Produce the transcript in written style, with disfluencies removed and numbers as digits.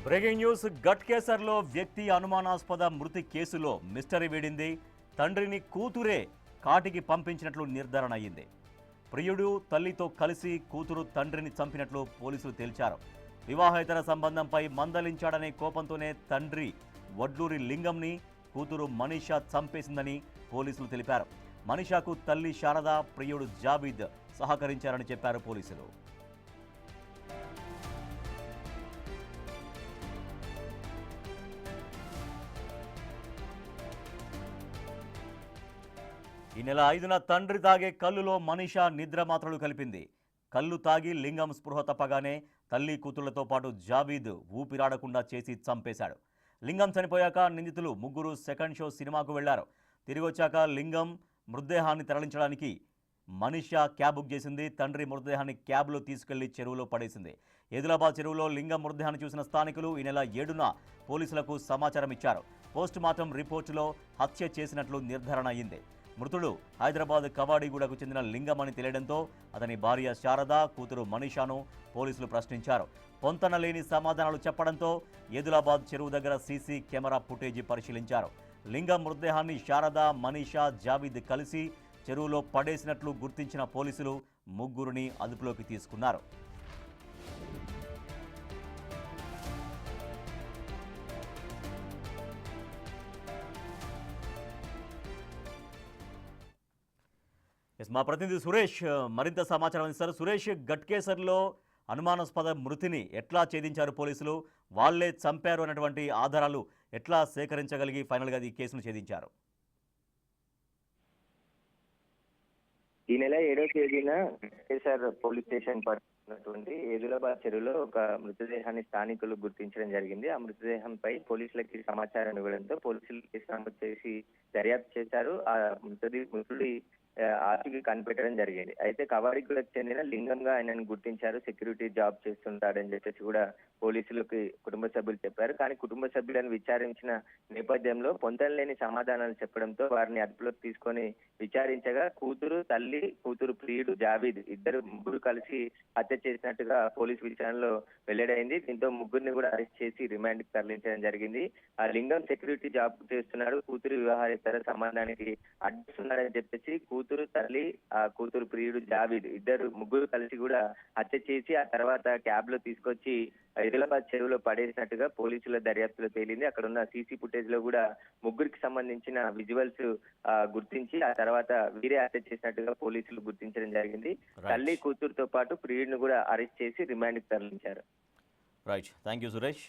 Breaking news గట్కేసర్లో వ్యక్తి అనుమానాస్పద మృతి కేసులో మిస్టరీ వీడింది. తండ్రిని కూతురే కాటికి పంపించినట్లు నిర్ధారణ అయ్యింది. ప్రియుడు తల్లితో కలిసి కూతురు తండ్రిని చంపినట్లు పోలీసులు తేల్చారు. వివాహేతర సంబంధంపై మందలించాడనే కోపంతోనే తండ్రి వడ్లూరి లింగంని కూతురు మనీషా చంపేసిందని పోలీసులు తెలిపారు. మనీషాకు తల్లి శారద, ప్రియుడు జాబీద్ సహకరించారని చెప్పారు పోలీసులు. ఈ నెల 5న తండ్రి తాగే కల్లులో మనీషా నిద్ర మాత్రలు కలిపింది. కల్లు తాగి లింగం స్పృహ తప్పగానే తల్లి కూతుళ్లతో పాటు జావీద్ ఊపిరాడకుండా చేసి చంపేశాడు. లింగం చనిపోయాక నిందితులు ముగ్గురు సెకండ్ షో సినిమాకు వెళ్లారు. తిరిగి వచ్చాక లింగం మృతదేహాన్ని తరలించడానికి మనీషా క్యాబ్ బుక్ చేసింది. తండ్రి మృతదేహాన్ని క్యాబ్లో తీసుకెళ్లి చెరువులో పడేసింది. ఏదిలాబాద్ చెరువులో లింగం మృతదేహాన్ని చూసిన స్థానికులు ఈ నెల 7న పోలీసులకు సమాచారం ఇచ్చారు. పోస్ట్ మార్టం రిపోర్టులో హత్య చేసినట్లు నిర్ధారణ అయింది. మృతుడు హైదరాబాద్ కవాడిగూడకు చెందిన లింగం అని తెలియడంతో అతని భార్య శారద, కూతురు మనీషాను పోలీసులు ప్రశ్నించారు. పొంతన లేని సమాధానాలు చెప్పడంతో ఏదిలాబాద్ చెరువు దగ్గర సీసీ కెమెరా ఫుటేజీ పరిశీలించారు. లింగం మృతదేహాన్ని శారద, మనీషా, జావీద్ కలిసి చెరువులో పడేసినట్లు గుర్తించిన పోలీసులు ముగ్గురిని అదుపులోకి తీసుకున్నారు. మా ప్రతినిధి సురేష్ మరింత సమాచారం ఇస్తారు. సురేష్, గట్కేసర్లో అనుమానాస్పద మృతిని ఎట్లా ఛేదించారు పోలీసులు? వాళ్లే చంపారు అన్నటువంటి ఆధారాలు ఎట్లా సేకరించగలిగి ఫైనల్గా ఈ కేసును ఛేదించారు? ఈ నెల 7వ తేదీన గట్కేసర్ పోలీస్ స్టేషన్ పడుతున్నటువంటి ఏదులాబాద్ చెరువులో ఒక మృతదేహాన్ని స్థానికులు గుర్తించడం జరిగింది. ఆ మృతదేహంపై పోలీసులకి సమాచారం ఇవ్వడంతో పోలీసులు కేసు నమోదు చేసి దర్యాప్తు చేశారు. ఆ మృతుడి ఆచూకీ కనిపెట్టడం జరిగింది. అయితే కవాడిగూడకు చెందిన లింగంగా ఆయనను గుర్తించారు. సెక్యూరిటీ జాబ్ చేస్తుంటాడని చెప్పేసి కూడా పోలీసులకి కుటుంబ సభ్యులు చెప్పారు. కానీ కుటుంబ సభ్యులను విచారించిన నేపథ్యంలో పొంతనలేని సమాధానాలు చెప్పడంతో వారిని అదుపులోకి తీసుకొని విచారించగా కూతురు తల్లి, కూతురు ప్రియుడు జావీద్ ముగ్గురు కలిసి హత్య చేసినట్టుగా పోలీసు విచారణలో వెల్లడైంది. దీంతో ముగ్గురిని కూడా అరెస్ట్ చేసి రిమాండ్ కి తరలించడం జరిగింది. ఆ లింగం సెక్యూరిటీ జాబ్ చేస్తున్నాడు, కూతురు వివాహేతర సంబంధానికి అడ్డుస్తున్నాడని చెప్పేసి కూతురు తల్లి, ఆ కూతురు ప్రియుడు జావీద్ ముగ్గురు కలిసి కూడా హత్య చేసి ఆ తర్వాత క్యాబ్ లో తీసుకొచ్చి ఏదిలాబాద్ చెరువులో పడేసినట్టుగా పోలీసుల దర్యాప్తులో తేలింది. అక్కడ ఉన్న సీసీ ఫుటేజ్ లో కూడా ముగ్గురికి సంబంధించిన విజువల్స్ గుర్తించి ఆ తర్వాత వీరే హత్య చేసినట్టుగా పోలీసులు గుర్తించడం జరిగింది. తల్లి కూతురుతో పాటు ప్రియుడిని కూడా అరెస్ట్ చేసి రిమాండ్ కి తరలించారు. Right, thank you Suresh.